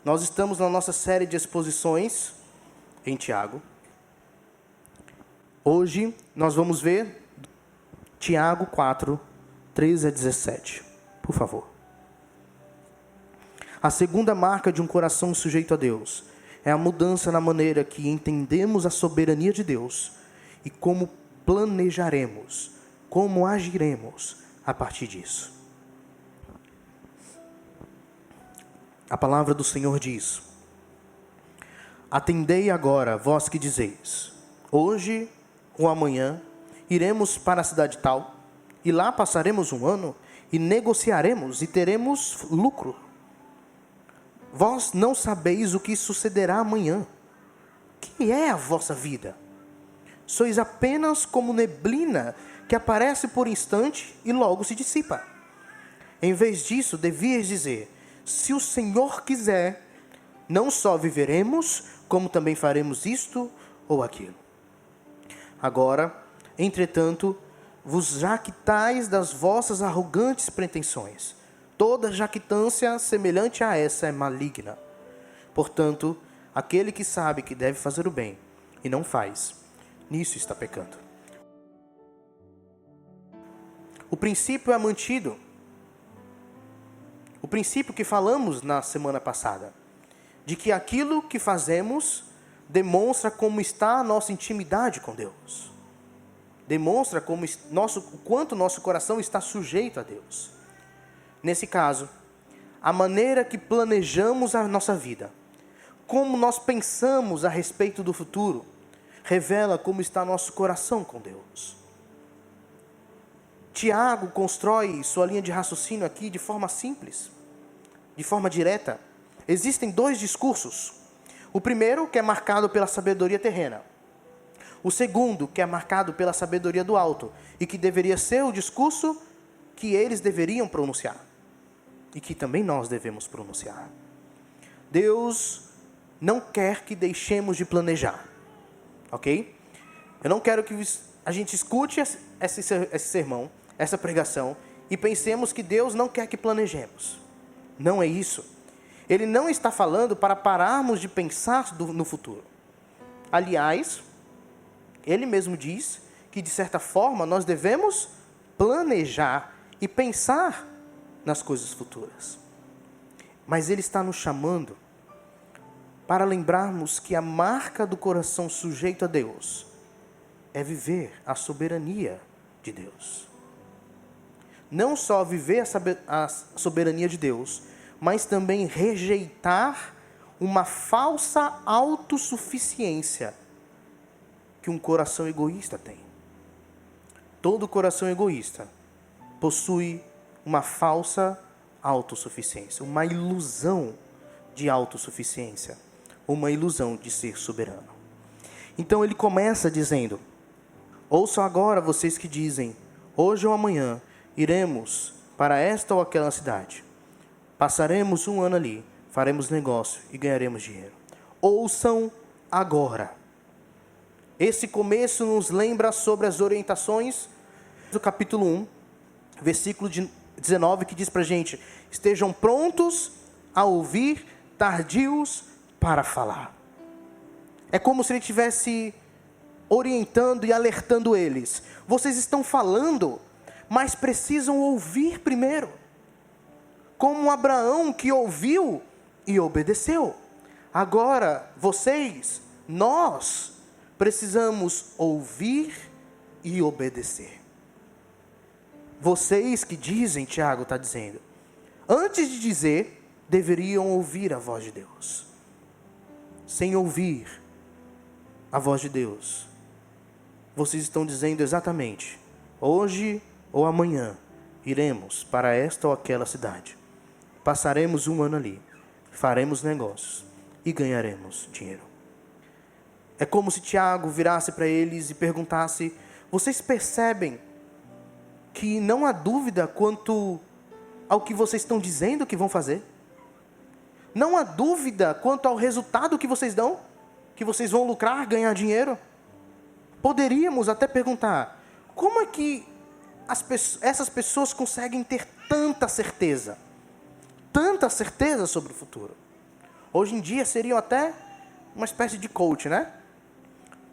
Nós estamos na nossa série de exposições em Tiago. Hoje nós vamos ver Tiago 4, 13 a 17. Por favor. A segunda marca de um coração sujeito a Deus é a mudança na maneira que entendemos a soberania de Deus e como planejaremos, como agiremos a partir disso. A palavra do Senhor diz: atendei agora, vós que dizeis, hoje ou amanhã iremos para a cidade tal, e lá passaremos um ano, e negociaremos, e teremos lucro. Vós não sabeis o que sucederá amanhã. Que é a vossa vida? Sois apenas como neblina que aparece por instante e logo se dissipa. Em vez disso, devias dizer: se o Senhor quiser, não só viveremos, como também faremos isto ou aquilo. Agora, entretanto, vos jactais das vossas arrogantes pretensões. Toda jactância semelhante a essa é maligna. Portanto, aquele que sabe que deve fazer o bem e não faz, nisso está pecando. O princípio é mantido. O princípio que falamos na semana passada, de que aquilo que fazemos demonstra como está a nossa intimidade com Deus. Demonstra o quanto nosso coração está sujeito a Deus. Nesse caso, a maneira que planejamos a nossa vida, como nós pensamos a respeito do futuro, revela como está nosso coração com Deus. Tiago constrói sua linha de raciocínio aqui de forma simples, de forma direta. Existem dois discursos. O primeiro, que é marcado pela sabedoria terrena. O segundo, que é marcado pela sabedoria do alto, e que deveria ser o discurso que eles deveriam pronunciar. E que também nós devemos pronunciar. Deus não quer que deixemos de planejar. Ok? Eu não quero que a gente escute esse sermão, essa pregação, e pensemos que Deus não quer que planejemos. Não é isso. Ele não está falando para pararmos de pensar no futuro. Aliás, ele mesmo diz que, de certa forma, nós devemos planejar e pensar nas coisas futuras. Mas ele está nos chamando para lembrarmos que a marca do coração sujeito a Deus é viver a soberania de Deus. Não só viver a soberania de Deus, mas também rejeitar uma falsa autossuficiência que um coração egoísta tem. Todo coração egoísta possui uma falsa autossuficiência, uma ilusão de autossuficiência, uma ilusão de ser soberano. Então ele começa dizendo: ouçam agora vocês que dizem, hoje ou amanhã iremos para esta ou aquela cidade. Passaremos um ano ali, faremos negócio e ganharemos dinheiro. Ouçam agora. Esse começo nos lembra sobre as orientações do capítulo 1, versículo 19, que diz pra gente: estejam prontos a ouvir, tardios para falar. É como se ele estivesse orientando e alertando eles. Vocês estão falando, mas precisam ouvir primeiro. Como Abraão, que ouviu e obedeceu. Agora, nós precisamos ouvir e obedecer. Vocês que dizem, Tiago está dizendo, antes de dizer, deveriam ouvir a voz de Deus. Sem ouvir a voz de Deus, vocês estão dizendo exatamente: hoje ou amanhã iremos para esta ou aquela cidade. Passaremos um ano ali, faremos negócios e ganharemos dinheiro. É como se Tiago virasse para eles e perguntasse: vocês percebem que não há dúvida quanto ao que vocês estão dizendo que vão fazer? Não há dúvida quanto ao resultado que vocês dão? Que vocês vão lucrar, ganhar dinheiro? Poderíamos até perguntar: como é que essas pessoas conseguem ter tanta certeza sobre o futuro? Hoje em dia seriam até uma espécie de coach, né?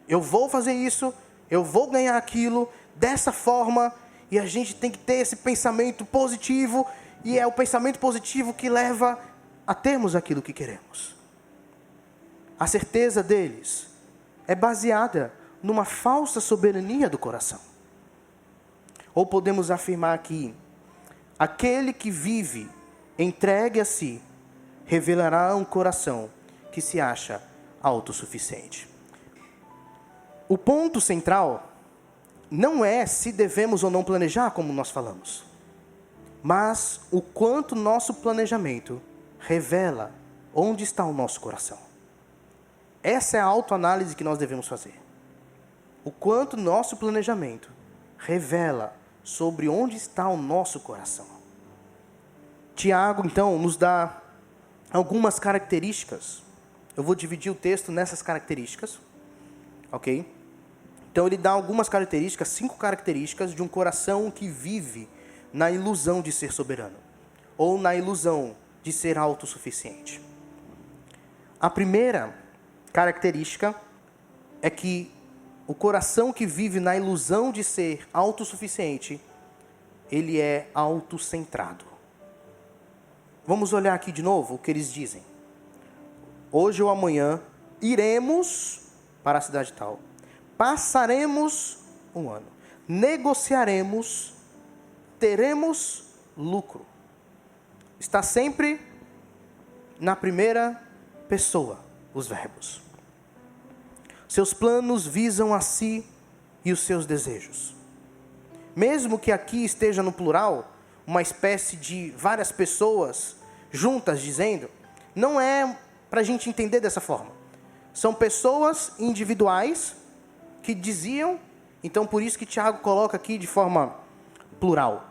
Eu vou fazer isso, eu vou ganhar aquilo, dessa forma, e a gente tem que ter esse pensamento positivo, e é o pensamento positivo que leva a termos aquilo que queremos. A certeza deles é baseada numa falsa soberania do coração. Ou podemos afirmar que aquele que vive entregue a si revelará um coração que se acha autossuficiente. O ponto central não é se devemos ou não planejar, como nós falamos, mas o quanto nosso planejamento revela onde está o nosso coração. Essa é a autoanálise que nós devemos fazer. O quanto nosso planejamento revela sobre onde está o nosso coração. Tiago, então, nos dá algumas características. Eu vou dividir o texto nessas características, ok? Então ele dá algumas características, 5 características de um coração que vive na ilusão de ser soberano, ou na ilusão de ser autossuficiente. A primeira característica é que o coração que vive na ilusão de ser autossuficiente, ele é autocentrado. Vamos olhar aqui de novo o que eles dizem. Hoje ou amanhã iremos para a cidade tal, passaremos um ano, negociaremos, teremos lucro. Está sempre na primeira pessoa os verbos. Seus planos visam a si e os seus desejos. Mesmo que aqui esteja no plural, uma espécie de várias pessoas juntas dizendo, não é para a gente entender dessa forma. São pessoas individuais que diziam, então por isso que Tiago coloca aqui de forma plural.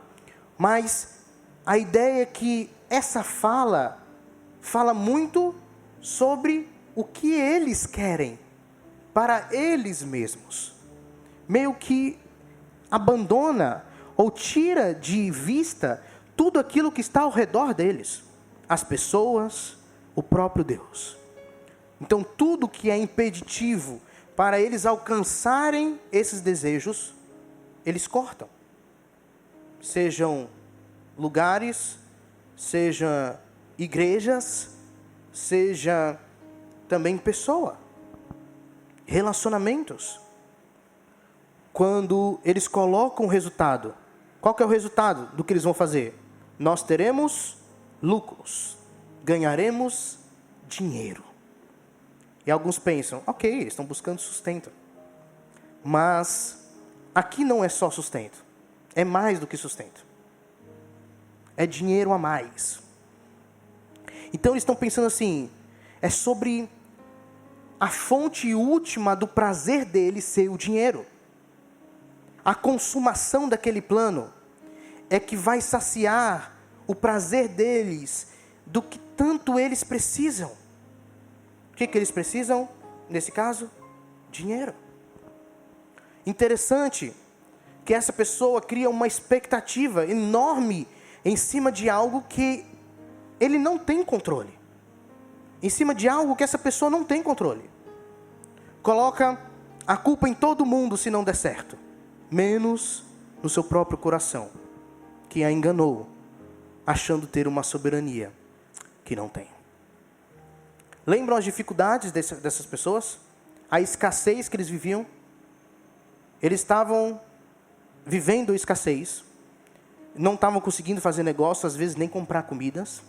Mas a ideia é que essa fala muito sobre o que eles querem para eles mesmos. Meio que abandona ou tira de vista tudo aquilo que está ao redor deles. As pessoas, o próprio Deus. Então tudo que é impeditivo para eles alcançarem esses desejos, eles cortam. Sejam lugares, seja igrejas, seja também pessoa, relacionamentos. Quando eles colocam o resultado, qual que é o resultado do que eles vão fazer? Nós teremos lucros, ganharemos dinheiro. E alguns pensam, ok, eles estão buscando sustento. Mas aqui não é só sustento, é mais do que sustento. É dinheiro a mais. Então eles estão pensando assim, é sobre a fonte última do prazer deles ser o dinheiro. A consumação daquele plano é que vai saciar o prazer deles do que tanto eles precisam. O que eles precisam? Nesse caso, dinheiro. Interessante que essa pessoa cria uma expectativa enorme em cima de algo que ele não tem controle. Em cima de algo que essa pessoa não tem controle. Coloca a culpa em todo mundo se não der certo, menos no seu próprio coração, que a enganou, achando ter uma soberania que não tem. Lembram as dificuldades dessas pessoas? A escassez que eles viviam? Eles estavam vivendo escassez, não estavam conseguindo fazer negócio, às vezes nem comprar comidas.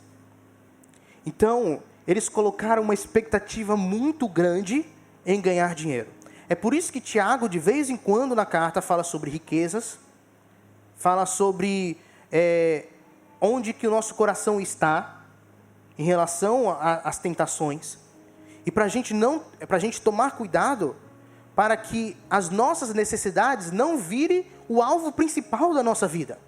Então, eles colocaram uma expectativa muito grande em ganhar dinheiro. É por isso que Tiago, de vez em quando na carta, fala sobre riquezas, fala sobre onde que o nosso coração está em relação às tentações. E para a gente tomar cuidado para que as nossas necessidades não virem o alvo principal da nossa vida.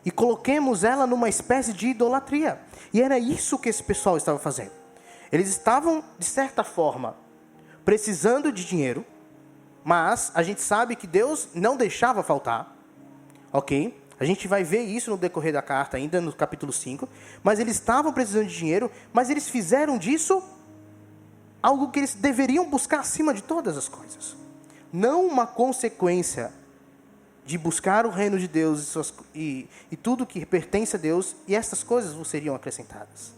E coloquemos ela numa espécie de idolatria. E era isso que esse pessoal estava fazendo. Eles estavam, de certa forma, precisando de dinheiro, mas a gente sabe que Deus não deixava faltar, ok? A A gente vai ver isso no decorrer da carta, ainda no capítulo 5. Mas eles estavam precisando de dinheiro, mas eles fizeram disso algo que eles deveriam buscar acima de todas as coisas. Não uma consequência de buscar o reino de Deus e tudo que pertence a Deus, e essas coisas vos seriam acrescentadas.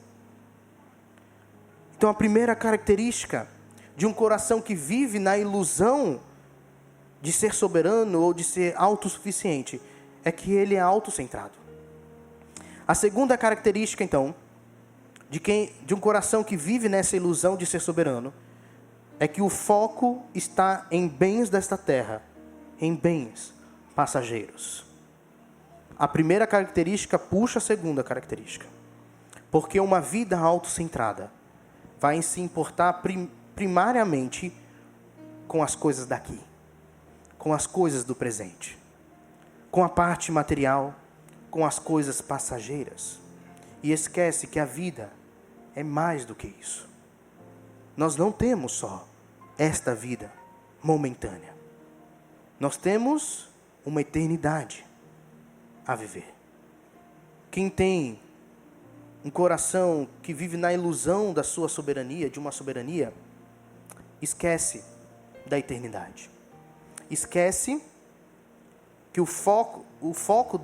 Então a primeira característica de um coração que vive na ilusão de ser soberano ou de ser autossuficiente é que ele é autocentrado. A segunda característica, então, de um coração que vive nessa ilusão de ser soberano, é que o foco está em bens desta terra, em bens passageiros. A primeira característica puxa a segunda característica. Porque uma vida autocentrada vai se importar primariamente com as coisas daqui, com as coisas do presente, com a parte material, com as coisas passageiras. E esquece que a vida é mais do que isso. Nós não temos só esta vida momentânea. Nós temos uma eternidade a viver. Quem tem um coração que vive na ilusão da sua soberania, de uma soberania, esquece da eternidade. Esquece que o foco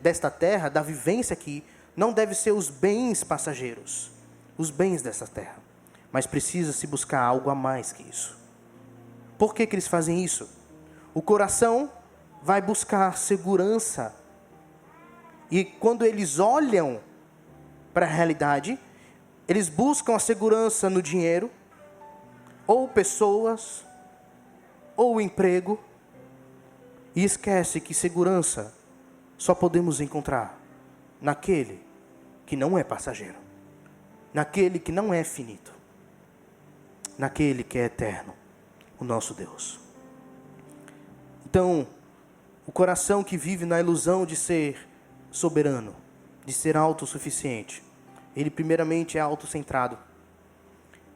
desta terra, da vivência aqui, não deve ser os bens passageiros, os bens dessa terra, mas precisa se buscar algo a mais que isso. Por que eles fazem isso? O coração vai buscar segurança, e quando eles olham para a realidade, eles buscam a segurança no dinheiro, ou pessoas, ou emprego, e esquece que segurança só podemos encontrar naquele que não é passageiro, naquele que não é finito, naquele que é eterno, o nosso Deus. Então, o coração que vive na ilusão de ser soberano, de ser autossuficiente, ele primeiramente é autocentrado.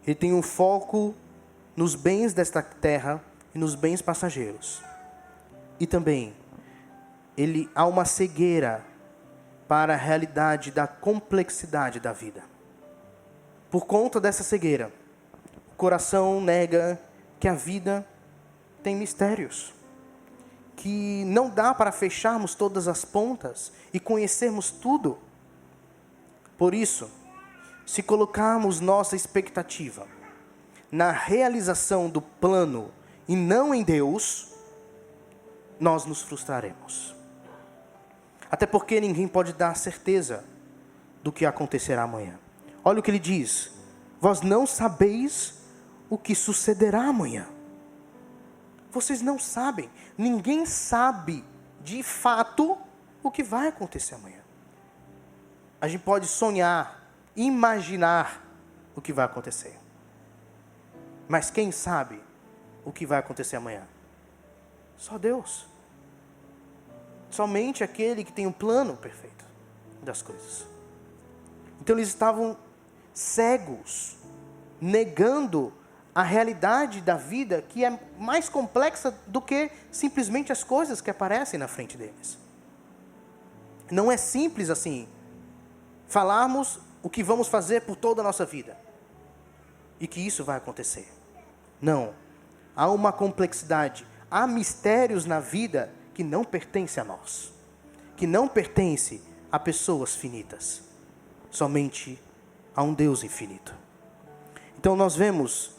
Ele tem um foco nos bens desta terra e nos bens passageiros. E também, ele há uma cegueira para a realidade da complexidade da vida. Por conta dessa cegueira, o coração nega que a vida tem mistérios, que não dá para fecharmos todas as pontas e conhecermos tudo. Por isso, se colocarmos nossa expectativa na realização do plano e não em Deus, nós nos frustraremos. Até porque ninguém pode dar certeza do que acontecerá amanhã. Olha o que ele diz: vós não sabeis o que sucederá amanhã. Vocês não sabem, ninguém sabe de fato o que vai acontecer amanhã. A gente pode sonhar, imaginar o que vai acontecer. Mas quem sabe o que vai acontecer amanhã? Só Deus. Somente aquele que tem um plano perfeito das coisas. Então eles estavam cegos, negando a realidade da vida, que é mais complexa do que simplesmente as coisas que aparecem na frente deles. Não é simples assim falarmos o que vamos fazer por toda a nossa vida e que isso vai acontecer. Não. Há uma complexidade, há mistérios na vida que não pertencem a nós, que não pertencem a pessoas finitas, somente a um Deus infinito. Então nós vemos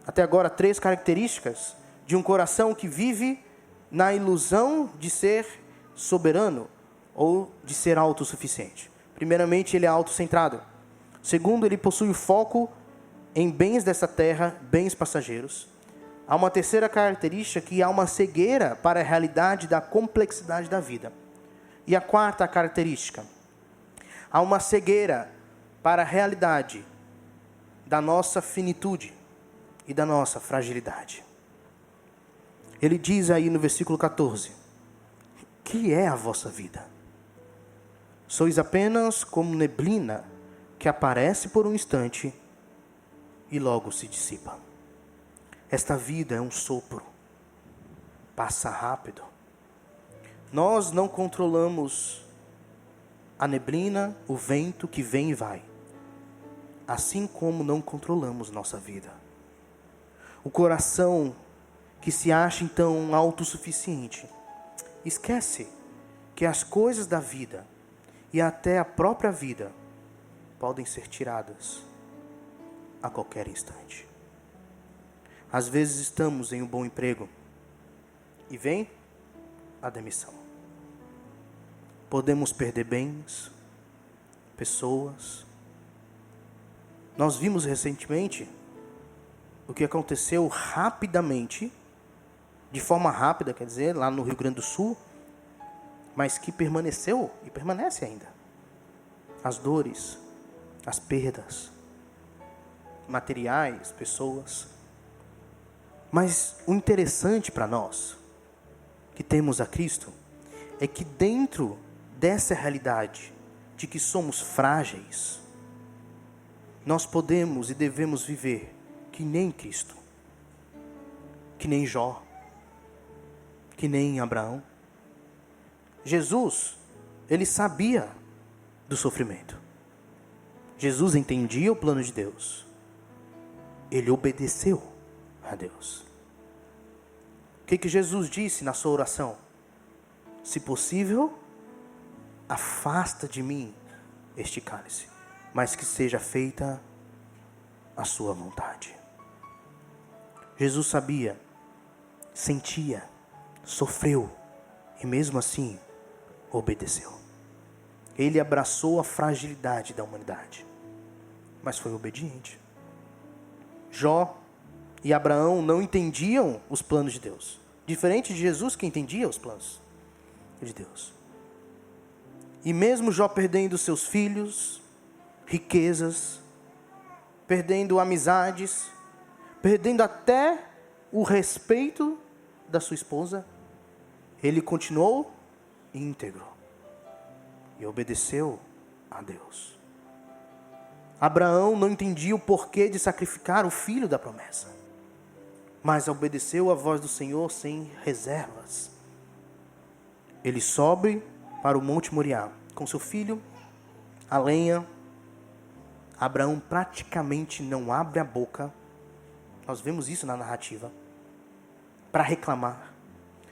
até agora 3 características de um coração que vive na ilusão de ser soberano ou de ser autossuficiente. Primeiramente, ele é autocentrado. Segundo, ele possui o foco em bens dessa terra, bens passageiros. Há uma terceira característica, que há uma cegueira para a realidade da complexidade da vida. E a quarta característica, há uma cegueira para a realidade da nossa finitude e da nossa fragilidade. Ele diz aí no versículo 14: que é a vossa vida? Sois apenas como neblina que aparece por um instante e logo se dissipa. Esta vida é um sopro, passa rápido. Nós não controlamos a neblina, o vento que vem e vai. Assim como não controlamos nossa vida. O coração que se acha então autossuficiente, esquece que as coisas da vida e até a própria vida podem ser tiradas a qualquer instante. Às vezes estamos em um bom emprego e vem a demissão. Podemos perder bens, pessoas. Nós vimos recentemente o que aconteceu rapidamente, de forma rápida, quer dizer, lá no Rio Grande do Sul, mas que permaneceu e permanece ainda. As dores, as perdas, materiais, pessoas. Mas o interessante para nós, que temos a Cristo, é que dentro dessa realidade de que somos frágeis, nós podemos e devemos viver que nem Cristo, que nem Jó, que nem Abraão. Jesus, ele sabia do sofrimento. Jesus entendia o plano de Deus. Ele obedeceu a Deus. O que Jesus disse na sua oração? Se possível, afasta de mim este cálice, mas que seja feita a sua vontade. Jesus sabia, sentia, sofreu e mesmo assim obedeceu. Ele abraçou a fragilidade da humanidade, mas foi obediente. Jó e Abraão não entendiam os planos de Deus, diferente de Jesus, que entendia os planos de Deus. E mesmo Jó perdendo seus filhos, riquezas, perdendo amizades, perdendo até o respeito da sua esposa, ele continuou íntegro e obedeceu a Deus. Abraão não entendia o porquê de sacrificar o filho da promessa, mas obedeceu a voz do Senhor sem reservas. Ele sobe para o Monte Moriá com seu filho, a lenha. Abraão praticamente não abre a boca, nós vemos isso na narrativa, para reclamar,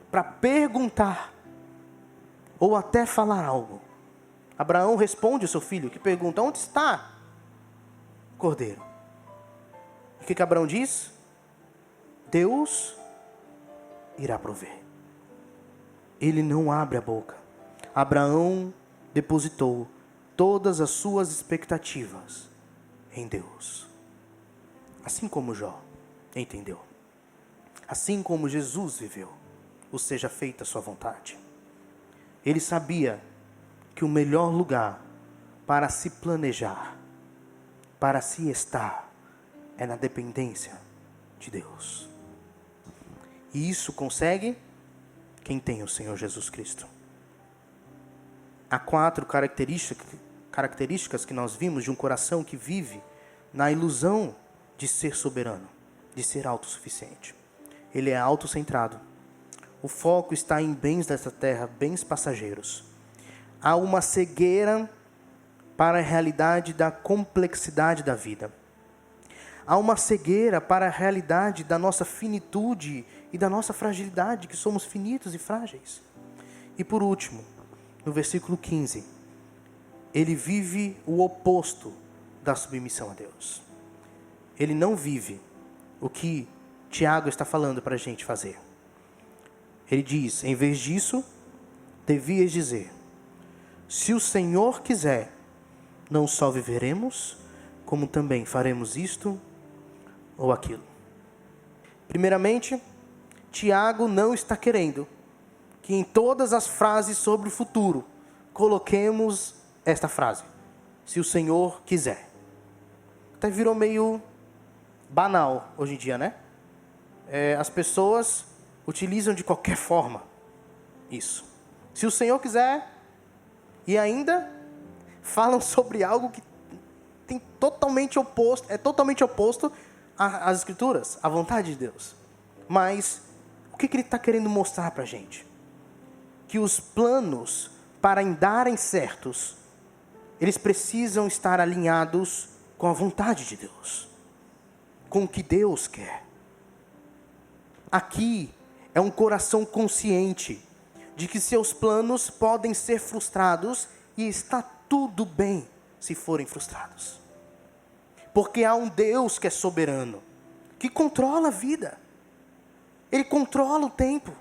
para perguntar, ou até falar algo. Abraão responde ao seu filho, que pergunta: onde está o cordeiro? O que Abraão diz? Deus irá prover. Ele não abre a boca. Abraão depositou todas as suas expectativas em Deus. Assim como Jó entendeu. Assim como Jesus viveu. Ou seja, feita a sua vontade. Ele sabia que o melhor lugar para se planejar, para se estar, é na dependência de Deus. E isso consegue quem tem o Senhor Jesus Cristo. Há 4 características que nós vimos de um coração que vive na ilusão de ser soberano, de ser autossuficiente. Ele é autocentrado. O foco está em bens dessa terra, bens passageiros. Há uma cegueira para a realidade da complexidade da vida. Há uma cegueira para a realidade da nossa finitude e da nossa fragilidade, que somos finitos e frágeis. E por último, no versículo 15, ele vive o oposto da submissão a Deus. Ele não vive o que Tiago está falando para a gente fazer. Ele diz: em vez disso, devias dizer: se o Senhor quiser, não só viveremos, como também faremos isto ou aquilo. Primeiramente, Tiago não está querendo que em todas as frases sobre o futuro coloquemos esta frase: se o Senhor quiser. Até virou meio banal hoje em dia, né? As pessoas utilizam de qualquer forma isso. Se o Senhor quiser, e ainda falam sobre algo que tem totalmente oposto, é totalmente oposto às Escrituras, à vontade de Deus. Mas o que ele está querendo mostrar para a gente? que os planos, para darem certos, eles precisam estar alinhados com a vontade de Deus, com o que Deus quer. Aqui é um coração consciente de que seus planos podem ser frustrados e está tudo bem se forem frustrados. Porque há um Deus que é soberano, que controla a vida. Ele controla o tempo.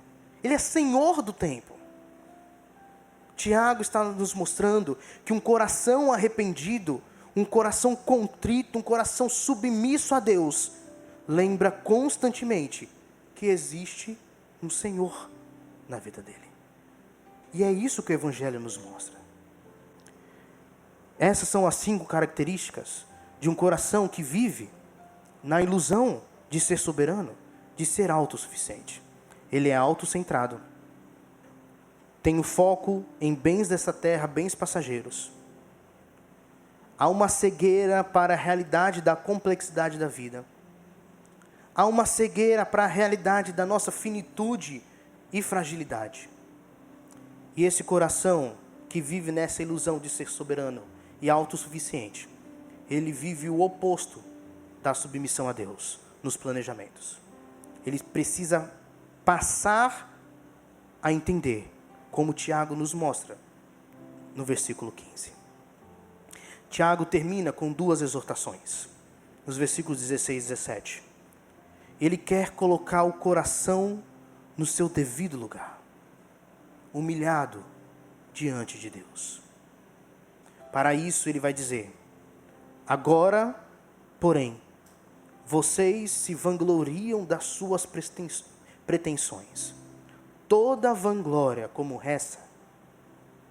Ele é Senhor do tempo. Tiago está nos mostrando que um coração arrependido, um coração contrito, um coração submisso a Deus, lembra constantemente que existe um Senhor na vida dele. E é isso que o Evangelho nos mostra. Essas são as 5 características de um coração que vive na ilusão de ser soberano, de ser autossuficiente. Ele é autocentrado. Tem o foco em bens dessa terra, bens passageiros. Há uma cegueira para a realidade da complexidade da vida. Há uma cegueira para a realidade da nossa finitude e fragilidade. E esse coração que vive nessa ilusão de ser soberano e autossuficiente, ele vive o oposto da submissão a Deus nos planejamentos. Ele precisa passar a entender, como Tiago nos mostra no versículo 15. Tiago termina com 2 exortações, nos versículos 16 e 17. Ele quer colocar o coração no seu devido lugar, humilhado diante de Deus. Para isso ele vai dizer: agora, porém, vocês se vangloriam das suas pretensões. Toda vanglória como essa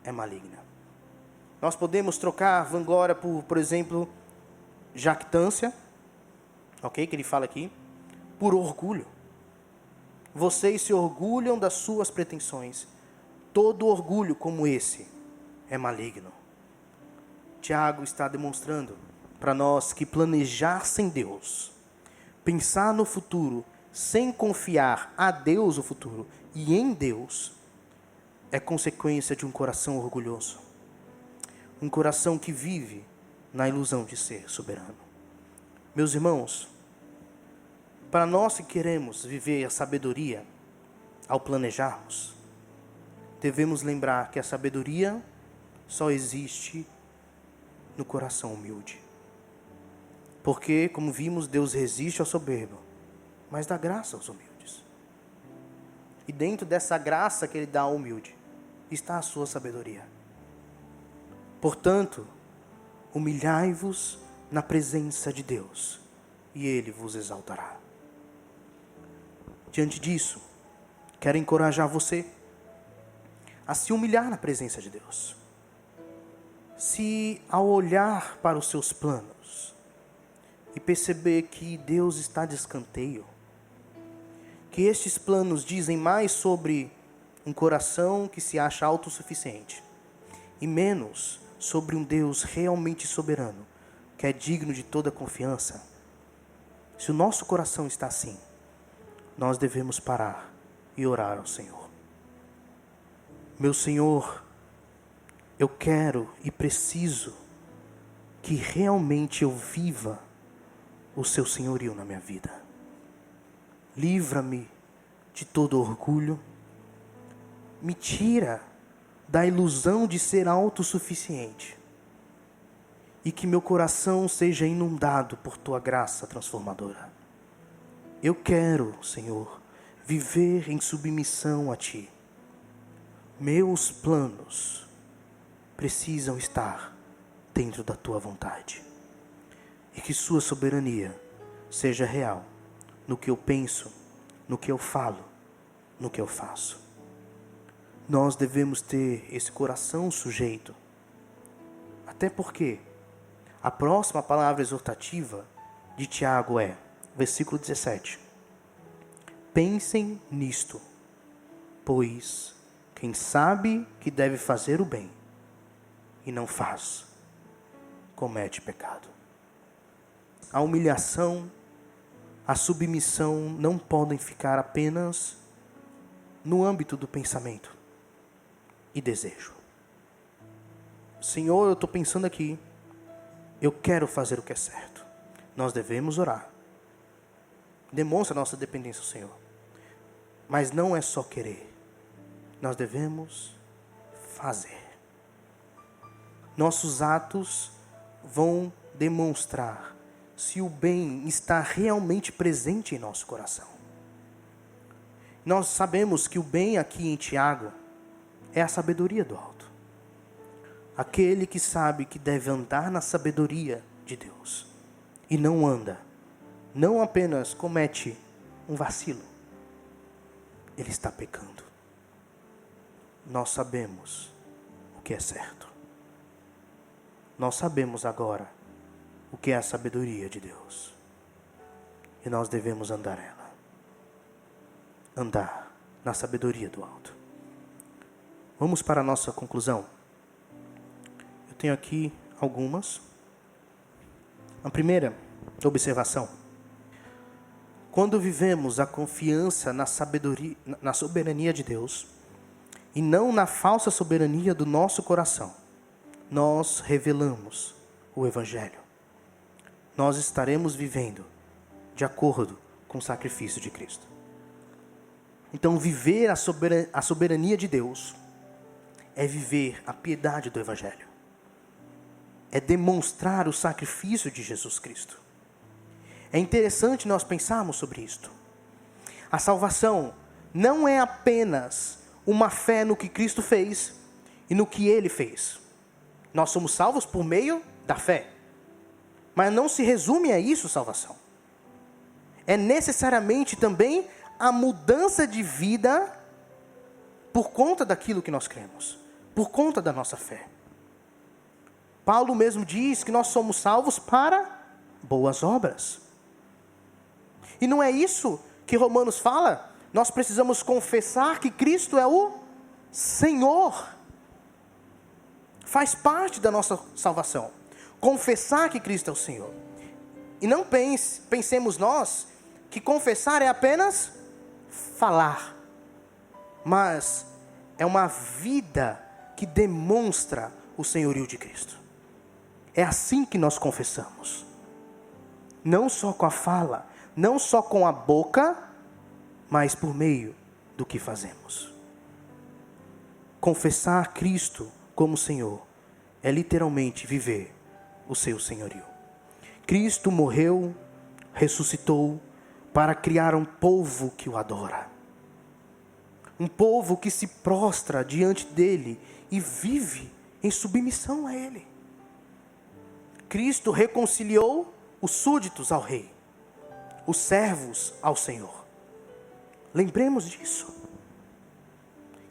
é maligna. Nós podemos trocar vanglória por exemplo, jactância, ok? Que ele fala aqui, por orgulho. Vocês se orgulham das suas pretensões. Todo orgulho como esse é maligno. Tiago está demonstrando para nós que planejar sem Deus, pensar no futuro sem confiar a Deus o futuro e em Deus, é consequência de um coração orgulhoso. Um coração que vive na ilusão de ser soberano. Meus irmãos, para nós que queremos viver a sabedoria ao planejarmos, devemos lembrar que a sabedoria só existe no coração humilde. Porque, como vimos, Deus resiste ao soberbo, mas dá graça aos humildes. E dentro dessa graça que Ele dá ao humilde, está a sua sabedoria. Portanto, humilhai-vos na presença de Deus, e Ele vos exaltará. Diante disso, quero encorajar você a se humilhar na presença de Deus. Se ao olhar para os seus planos e perceber que Deus está de escanteio, que estes planos dizem mais sobre um coração que se acha autossuficiente e menos sobre um Deus realmente soberano, que é digno de toda confiança, se o nosso coração está assim, nós devemos parar e orar ao Senhor. Meu Senhor, eu quero e preciso que realmente eu viva o seu senhorio na minha vida. Livra-me de todo orgulho, me tira da ilusão de ser autossuficiente e que meu coração seja inundado por tua graça transformadora. Eu quero, Senhor, viver em submissão a ti. Meus planos precisam estar dentro da tua vontade. E que sua soberania seja real no que eu penso, no que eu falo, no que eu faço. Nós devemos ter esse coração sujeito. Até porque a próxima palavra exortativa de Tiago é, versículo 17. Pensem nisto, pois quem sabe que deve fazer o bem e não faz, comete pecado. A humilhação, a submissão não podem ficar apenas no âmbito do pensamento. e desejo. Senhor, eu estou pensando aqui, eu quero fazer o que é certo. Nós devemos orar. Demonstra nossa dependência ao Senhor. Mas não é só querer. Nós devemos fazer. Nossos atos vão demonstrar se o bem está realmente presente em nosso coração. Nós sabemos que o bem aqui em Tiago é a sabedoria do alto. Aquele que sabe que deve andar na sabedoria de Deus e não anda, não apenas comete um vacilo, ele está pecando. Nós sabemos o que é certo. Nós sabemos agora o que é a sabedoria de Deus. E nós devemos andar nela. Andar na sabedoria do alto. Vamos para a nossa conclusão. Eu tenho aqui algumas. A primeira observação. Quando vivemos a confiança na sabedoria, na soberania de Deus, e não na falsa soberania do nosso coração, nós revelamos o Evangelho. Nós estaremos vivendo de acordo com o sacrifício de Cristo. Então, viver a soberania de Deus é viver a piedade do Evangelho. É demonstrar o sacrifício de Jesus Cristo. É interessante nós pensarmos sobre isto. A salvação não é apenas uma fé no que Cristo fez e no que Ele fez. Nós somos salvos por meio da fé. Mas não se resume a isso salvação. É necessariamente também a mudança de vida por conta daquilo que nós cremos. Por conta da nossa fé. Paulo mesmo diz que nós somos salvos para boas obras. E não é isso que Romanos fala? Nós precisamos confessar que Cristo é o Senhor. Faz parte da nossa salvação. Confessar que Cristo é o Senhor. E não pensemos nós que confessar é apenas falar. Mas é uma vida que demonstra o senhorio de Cristo. É assim que nós confessamos. Não só com a fala, não só com a boca, mas por meio do que fazemos. Confessar Cristo como Senhor é literalmente viver o seu senhorio. Cristo morreu, ressuscitou para criar um povo que o adora. Um povo que se prostra diante dele e vive em submissão a ele. Cristo reconciliou os súditos ao rei, os servos ao Senhor. Lembremos disso.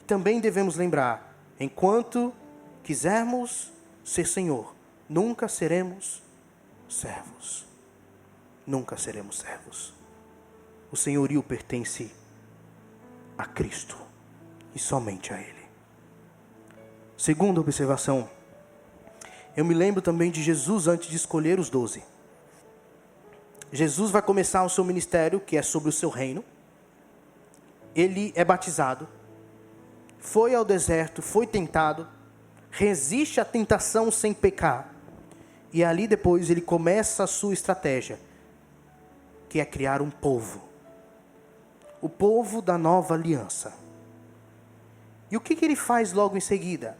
Também devemos lembrar, enquanto quisermos ser Senhor, nunca seremos servos. Nunca seremos servos. O senhorio pertence a Cristo e somente a Ele. Segunda observação. Eu me lembro também de Jesus antes de escolher os 12. Jesus vai começar o seu ministério, que é sobre o seu reino. Ele é batizado, foi ao deserto, foi tentado, resiste à tentação sem pecar. E ali depois ele começa a sua estratégia, que é criar um povo. O povo da nova aliança. E o que ele faz logo em seguida?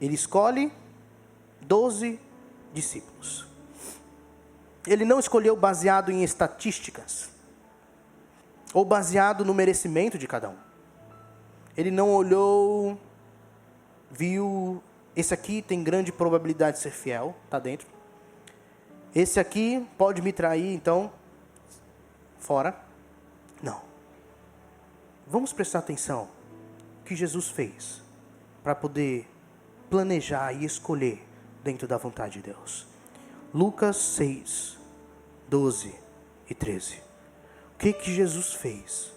Ele escolhe 12 discípulos. Ele não escolheu baseado em estatísticas, ou baseado no merecimento de cada um. Ele não olhou, viu, esse aqui tem grande probabilidade de ser fiel, está dentro. Esse aqui pode me trair, então, fora. Não. Vamos prestar atenção no que Jesus fez para poder planejar e escolher dentro da vontade de Deus. Lucas 6, 12 e 13. O que Jesus fez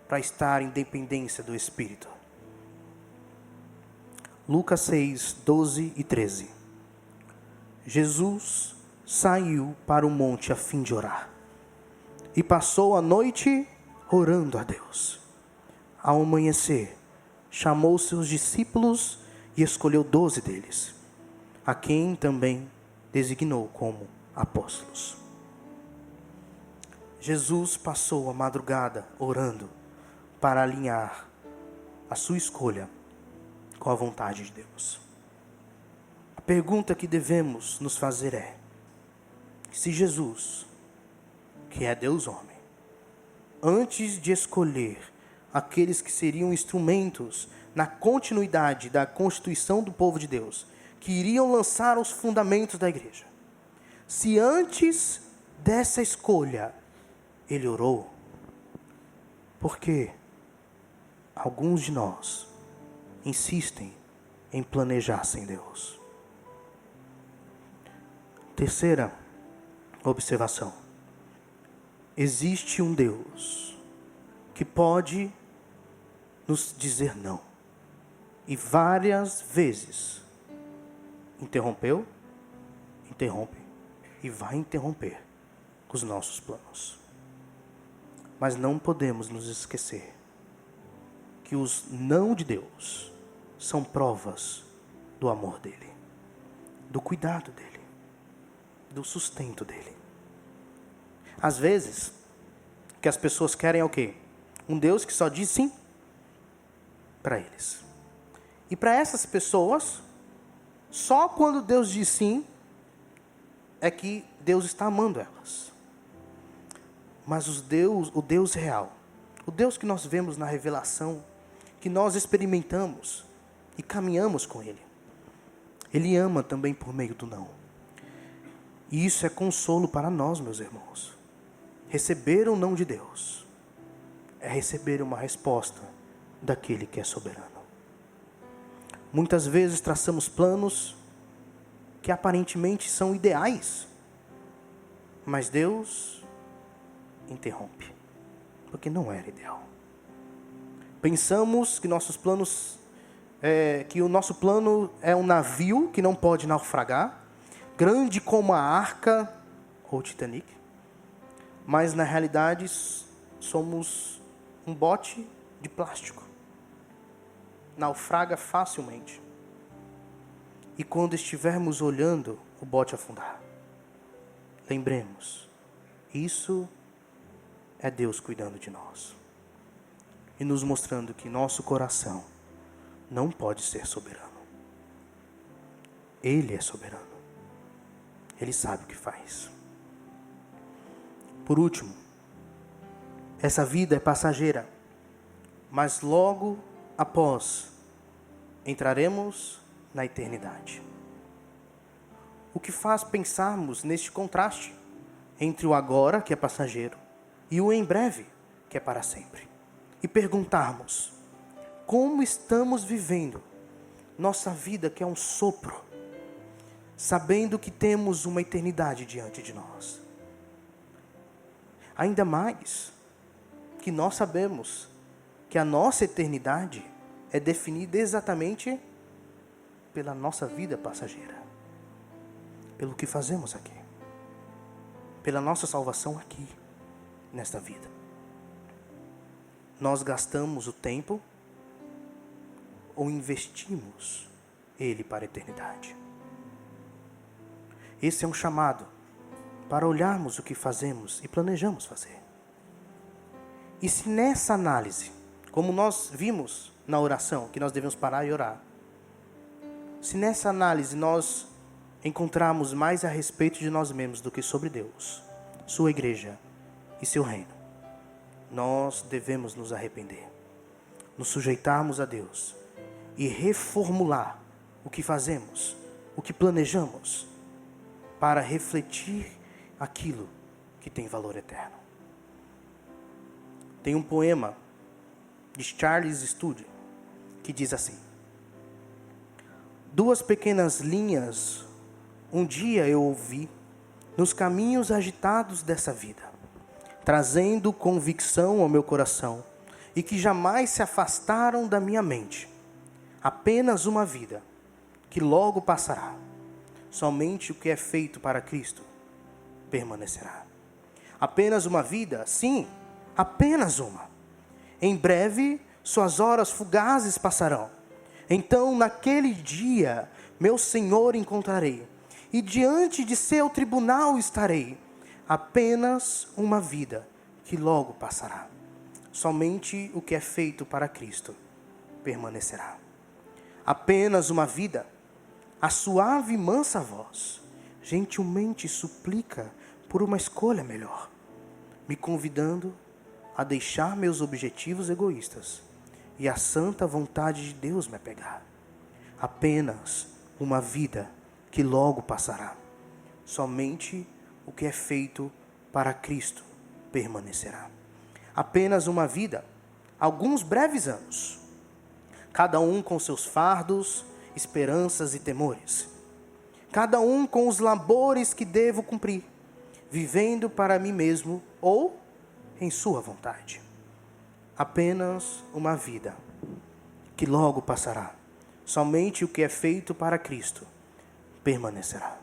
para estar em dependência do Espírito? Lucas 6, 12 e 13. Jesus saiu para o monte a fim de orar. E passou a noite orando a Deus. Ao amanhecer, chamou seus discípulos e escolheu 12 deles, a quem também designou como apóstolos. Jesus passou a madrugada orando para alinhar a sua escolha com a vontade de Deus. A pergunta que devemos nos fazer é: se Jesus, que é Deus homem, antes de escolher aqueles que seriam instrumentos na continuidade da constituição do povo de Deus, que iriam lançar os fundamentos da igreja, se antes dessa escolha ele orou, porque alguns de nós insistem em planejar sem Deus. Terceira observação: existe um Deus que pode nos dizer não, e várias vezes interrompeu, interrompe e vai interromper os nossos planos. Mas não podemos nos esquecer que os não de Deus são provas do amor dele, do cuidado dele, do sustento dele. Às vezes, que as pessoas querem é o quê? Um Deus que só diz sim para eles. E para essas pessoas, só quando Deus diz sim, é que Deus está amando elas. Mas o Deus real, o Deus que nós vemos na revelação, que nós experimentamos e caminhamos com Ele, Ele ama também por meio do não. E isso é consolo para nós, meus irmãos. Receber o não de Deus é receber uma resposta daquele que é soberano. Muitas vezes traçamos planos que aparentemente são ideais, mas Deus interrompe, porque não era ideal. Pensamos que nossos planos, que o nosso plano é um navio que não pode naufragar, grande como a Arca ou Titanic, mas na realidade somos um bote de plástico. Naufraga facilmente. E quando estivermos olhando o bote afundar, lembremos, isso é Deus cuidando de nós e nos mostrando que nosso coração não pode ser soberano. Ele é soberano. Ele sabe o que faz. Por último, essa vida é passageira, mas logo após entraremos na eternidade. O que faz pensarmos neste contraste entre o agora, que é passageiro, e o em breve, que é para sempre. E perguntarmos: como estamos vivendo nossa vida, que é um sopro, sabendo que temos uma eternidade diante de nós? Ainda mais que nós sabemos que a nossa eternidade é definida exatamente pela nossa vida passageira, pelo que fazemos aqui, pela nossa salvação aqui, nesta vida. Nós gastamos o tempo ou investimos ele para a eternidade? Esse é um chamado para olharmos o que fazemos e planejamos fazer. E se nessa análise, como nós vimos na oração, que nós devemos parar e orar, se nessa análise nós encontrarmos mais a respeito de nós mesmos do que sobre Deus, sua igreja e seu reino, nós devemos nos arrepender, nos sujeitarmos a Deus e reformular o que fazemos, o que planejamos, para refletir aquilo que tem valor eterno. Tem um poema de Charles Studi que diz assim: 2 pequenas linhas um dia eu ouvi nos caminhos agitados dessa vida, trazendo convicção ao meu coração, e que jamais se afastaram da minha mente. Apenas uma vida, que logo passará. Somente o que é feito para Cristo permanecerá. Apenas uma vida, sim, apenas uma. Em breve suas horas fugazes passarão. Então, naquele dia, meu Senhor encontrarei, e diante de seu tribunal estarei. Apenas uma vida que logo passará. Somente o que é feito para Cristo permanecerá. Apenas uma vida, a suave e mansa voz gentilmente suplica por uma escolha melhor, me convidando a deixar meus objetivos egoístas e a santa vontade de Deus me apegar. Apenas uma vida que logo passará. Somente o que é feito para Cristo permanecerá. Apenas uma vida, alguns breves anos, cada um com seus fardos, esperanças e temores, cada um com os labores que devo cumprir, vivendo para mim mesmo ou em sua vontade. Apenas uma vida que logo passará. Somente o que é feito para Cristo permanecerá.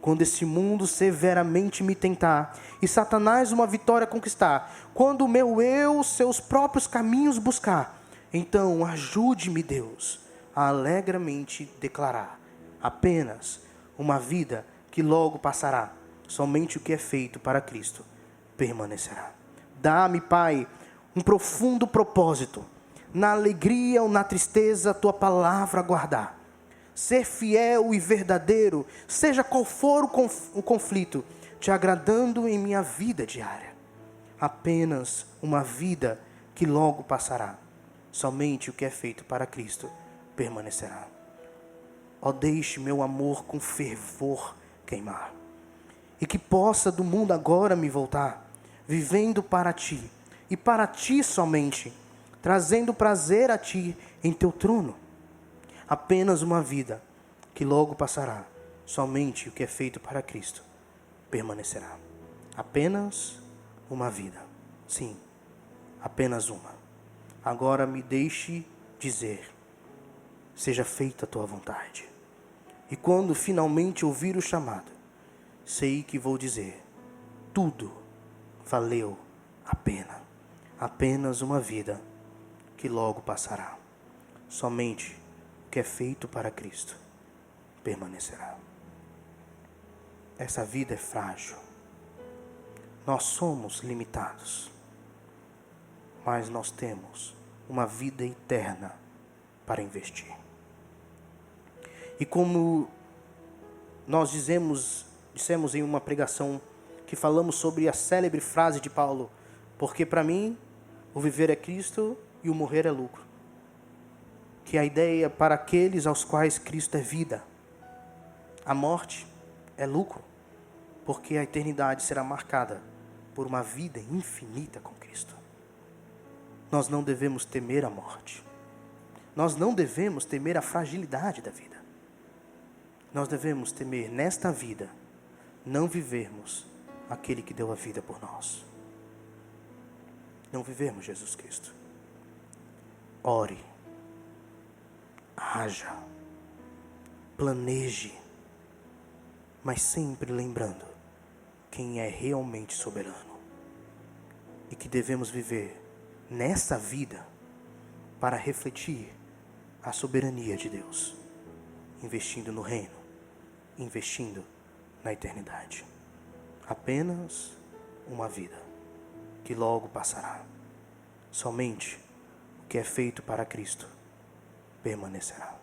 Quando esse mundo severamente me tentar e Satanás uma vitória conquistar, quando o meu eu seus próprios caminhos buscar, então ajude-me, Deus, a alegremente declarar: apenas uma vida que logo passará. Somente o que é feito para Cristo permanecerá. Dá-me, Pai, um profundo propósito, na alegria ou na tristeza, a tua palavra guardar. Ser fiel e verdadeiro, seja qual for o conflito, te agradando em minha vida diária. Apenas uma vida que logo passará. Somente o que é feito para Cristo permanecerá. Ó, deixe meu amor com fervor queimar, e que possa do mundo agora me voltar, vivendo para Ti, e para Ti somente, trazendo prazer a Ti em Teu trono. Apenas uma vida que logo passará. Somente o que é feito para Cristo permanecerá. Apenas uma vida. Sim, apenas uma. Agora me deixe dizer: seja feita a tua vontade. E quando finalmente ouvir o chamado, sei que vou dizer: tudo valeu a pena. Apenas uma vida que logo passará. Somente o que é feito para Cristo permanecerá. Essa vida é frágil. Nós somos limitados. Mas nós temos uma vida eterna para investir. E como nós dissemos em uma pregação que falamos sobre a célebre frase de Paulo: porque para mim o viver é Cristo e o morrer é lucro. Que a ideia para aqueles aos quais Cristo é vida, a morte é lucro, porque a eternidade será marcada por uma vida infinita com Cristo. Nós não devemos temer a morte. Nós não devemos temer a fragilidade da vida. Nós devemos temer nesta vida não vivermos aquele que deu a vida por nós. Não vivermos Jesus Cristo. Ore, haja, planeje, mas sempre lembrando quem é realmente soberano e que devemos viver nessa vida para refletir a soberania de Deus, investindo no reino, investindo na eternidade. Apenas uma vida que logo passará. Somente o que é feito para Cristo permanecerá.